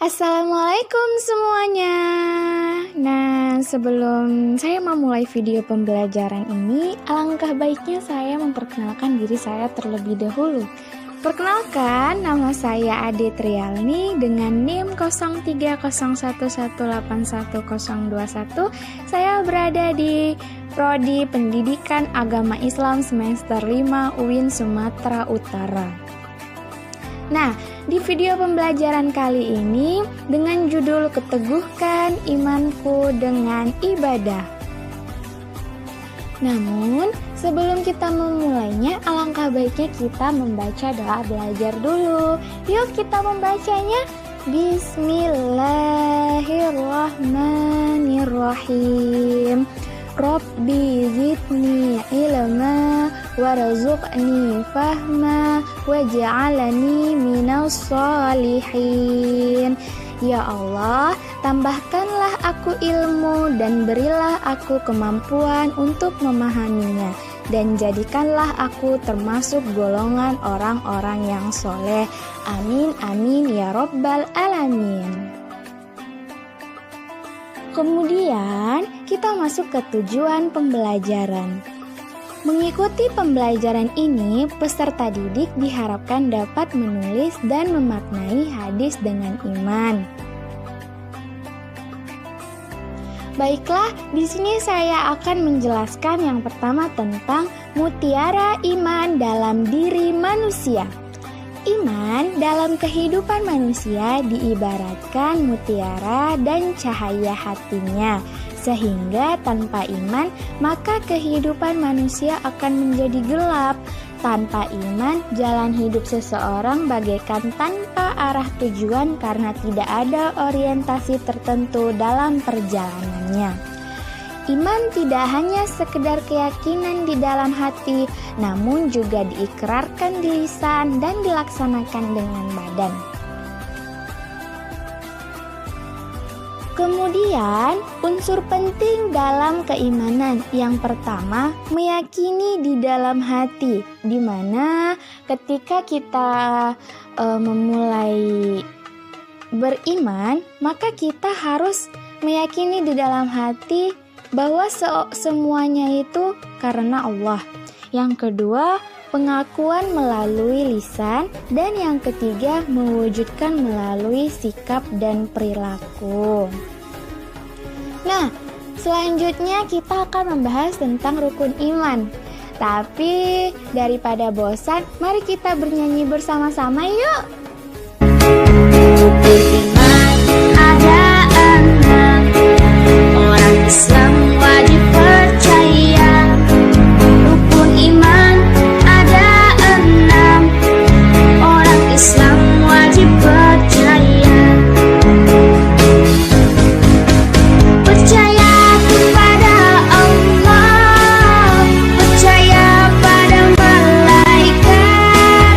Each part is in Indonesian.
Assalamualaikum semuanya. Nah, sebelum saya memulai video pembelajaran ini, alangkah baiknya saya memperkenalkan diri saya terlebih dahulu. Perkenalkan, nama saya Ade Trialni dengan NIM 0301181021. Saya berada di Prodi Pendidikan Agama Islam semester 5 UIN Sumatera Utara. Nah, di video pembelajaran kali ini dengan judul Keteguhkan Imanku dengan Ibadah. Namun, sebelum kita memulainya, alangkah baiknya kita membaca doa belajar dulu. Yuk kita membacanya. Bismillahirrahmanirrahim. Rabbi zidni ilma warzuqni fahma waj'alni minas sholihin. Ya Allah, tambahkanlah aku ilmu dan berilah aku kemampuan untuk memahaminya, dan jadikanlah aku termasuk golongan orang-orang yang soleh. Amin amin ya rabbal alamin. Kemudian kita masuk ke tujuan pembelajaran. Mengikuti pembelajaran ini, peserta didik diharapkan dapat menulis dan memaknai hadis dengan iman. Baiklah, di sini saya akan menjelaskan yang pertama tentang mutiara iman dalam diri manusia. Iman dalam kehidupan manusia diibaratkan mutiara dan cahaya hatinya, sehingga tanpa iman maka kehidupan manusia akan menjadi gelap. Tanpa iman, jalan hidup seseorang bagaikan tanpa arah tujuan karena tidak ada orientasi tertentu dalam perjalanannya. Iman tidak hanya sekedar keyakinan di dalam hati, namun juga diikrarkan di lisan dan dilaksanakan dengan badan. Kemudian, unsur penting dalam keimanan yang pertama, meyakini di dalam hati, di mana ketika kita memulai beriman, maka kita harus meyakini di dalam hati bahwa semuanya itu karena Allah. Yang kedua, pengakuan melalui lisan, dan yang ketiga, mewujudkan melalui sikap dan perilaku. Nah, selanjutnya kita akan membahas tentang rukun iman. Tapi daripada bosan, mari kita bernyanyi bersama-sama yuk. Islam wajib percaya, rukun iman ada 6. Orang Islam wajib percaya. Percaya kepada Allah, percaya pada malaikat,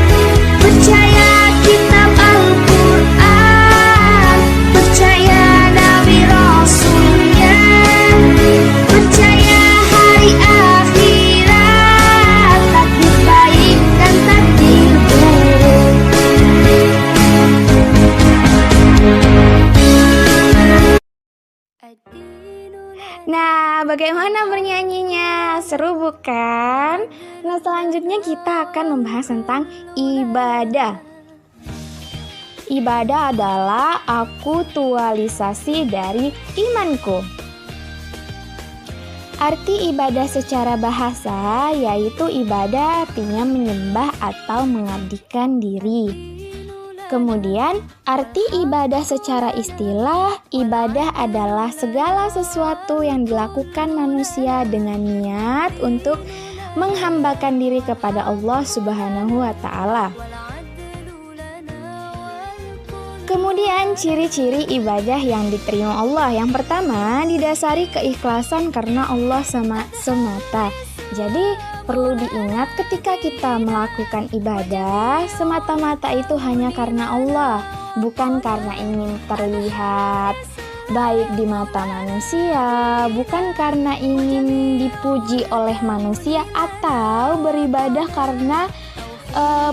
percaya kitab Al-Quran, percaya Nabi Rasulnya, percaya hari akhirat, takdir baik dan takdir buruk. Nah, bagaimana bernyanyinya? Seru bukan? Nah, selanjutnya kita akan membahas tentang ibadah. Ibadah adalah aktualisasi dari imanku. Arti ibadah secara bahasa yaitu ibadah artinya menyembah atau mengabdikan diri. Kemudian, arti ibadah secara istilah, ibadah adalah segala sesuatu yang dilakukan manusia dengan niat untuk menghambakan diri kepada Allah Subhanahu wa Ta'ala. Kemudian, ciri-ciri ibadah yang diterima Allah. Yang pertama, didasari keikhlasan karena Allah semata. Jadi, perlu diingat ketika kita melakukan ibadah, semata-mata itu hanya karena Allah, bukan karena ingin terlihat baik di mata manusia, bukan karena ingin dipuji oleh manusia, atau beribadah karena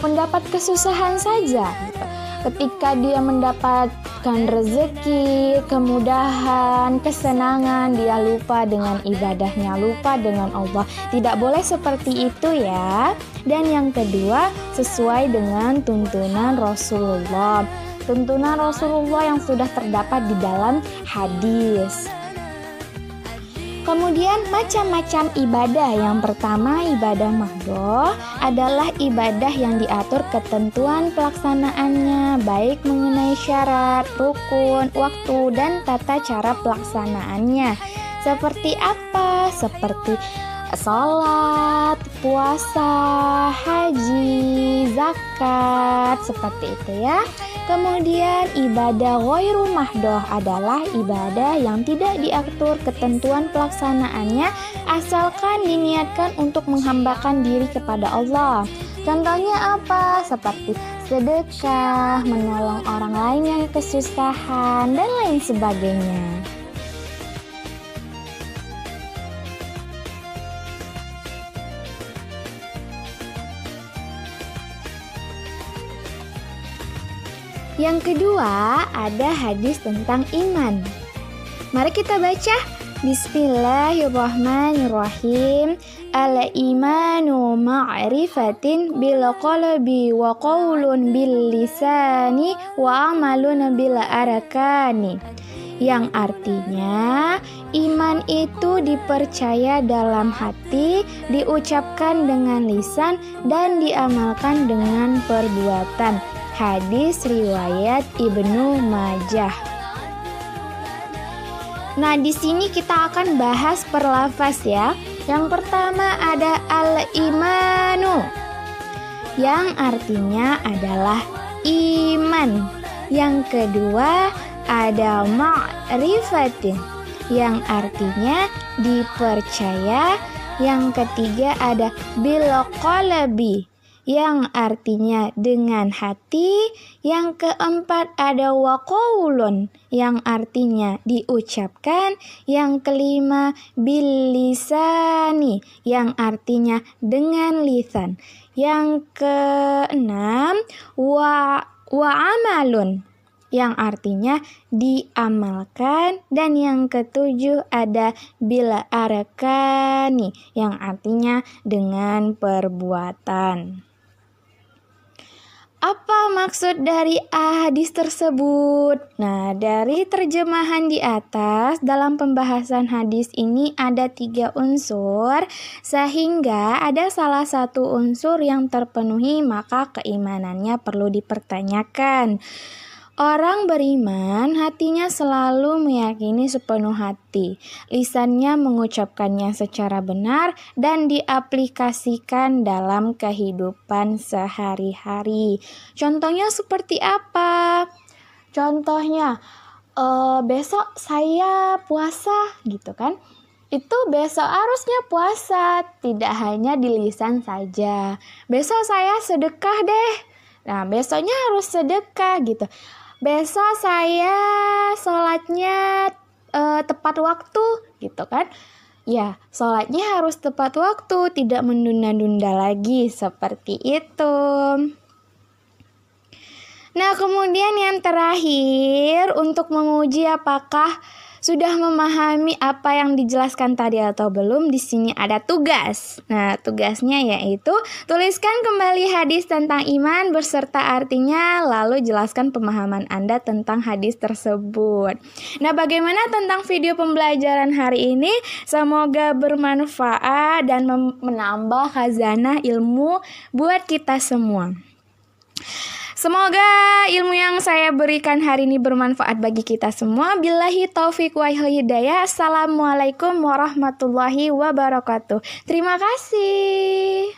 mendapat kesusahan saja gitu. Ketika dia mendapat dimudahkan rezeki, kemudahan, kesenangan, dia lupa dengan ibadahnya, lupa dengan Allah. Tidak boleh seperti itu ya. Dan yang kedua, sesuai dengan tuntunan Rasulullah. Tuntunan Rasulullah yang sudah terdapat di dalam hadis. Kemudian macam-macam ibadah. Yang pertama, ibadah mahdhah adalah ibadah yang diatur ketentuan pelaksanaannya, baik mengenai syarat, rukun, waktu, dan tata cara pelaksanaannya. Seperti apa? Seperti sholat, puasa, haji, zakat, seperti itu ya. Kemudian ibadah ghairu mahdhah adalah ibadah yang tidak diatur ketentuan pelaksanaannya, asalkan diniatkan untuk menghambakan diri kepada Allah. Contohnya apa? Seperti sedekah, menolong orang lain yang kesusahan, dan lain sebagainya. Yang kedua, ada hadis tentang iman. Mari kita baca. Bismillahirrahmanirrahim. Al-imanu ma'rifatin bil qalbi wa qaulun bil lisani wa amalun bil arkani. Yang artinya, iman itu dipercaya dalam hati, diucapkan dengan lisan, dan diamalkan dengan perbuatan. Hadis riwayat Ibnu Majah. Nah, di sini kita akan bahas per lafaz ya. Yang pertama ada al-imanu, yang artinya adalah iman. Yang kedua ada ma'rifatin, yang artinya dipercaya. Yang ketiga ada bil qalbi, yang artinya dengan hati. Yang keempat ada waqaulun, yang artinya diucapkan. Yang kelima bil lisani, yang artinya dengan lisan. Yang keenam wa amalun, yang artinya diamalkan. Dan yang ketujuh ada bil arkani, yang artinya dengan perbuatan. Apa maksud dari hadis tersebut? Nah, dari terjemahan di atas, dalam pembahasan hadis ini ada 3 unsur, sehingga ada salah satu unsur yang terpenuhi, maka keimanannya perlu dipertanyakan. Orang beriman hatinya selalu meyakini sepenuh hati, lisannya mengucapkannya secara benar dan diaplikasikan dalam kehidupan sehari-hari. Contohnya seperti apa? Contohnya, besok saya puasa gitu kan. Itu besok harusnya puasa, tidak hanya di lisan saja. Besok saya sedekah deh. Nah, besoknya harus sedekah gitu. Besok saya sholatnya tepat waktu gitu kan. Ya, sholatnya harus tepat waktu, tidak menunda-nunda lagi, seperti itu. Nah, kemudian yang terakhir, untuk menguji apakah sudah memahami apa yang dijelaskan tadi atau belum, di sini ada tugas. Nah, tugasnya yaitu tuliskan kembali hadis tentang iman beserta artinya, lalu jelaskan pemahaman Anda tentang hadis tersebut. Nah, bagaimana tentang video pembelajaran hari ini? Semoga bermanfaat dan menambah khazanah ilmu buat kita semua. Semoga ilmu yang saya berikan hari ini bermanfaat bagi kita semua. Billahi taufiq wal hidayah. Assalamualaikum warahmatullahi wabarakatuh. Terima kasih.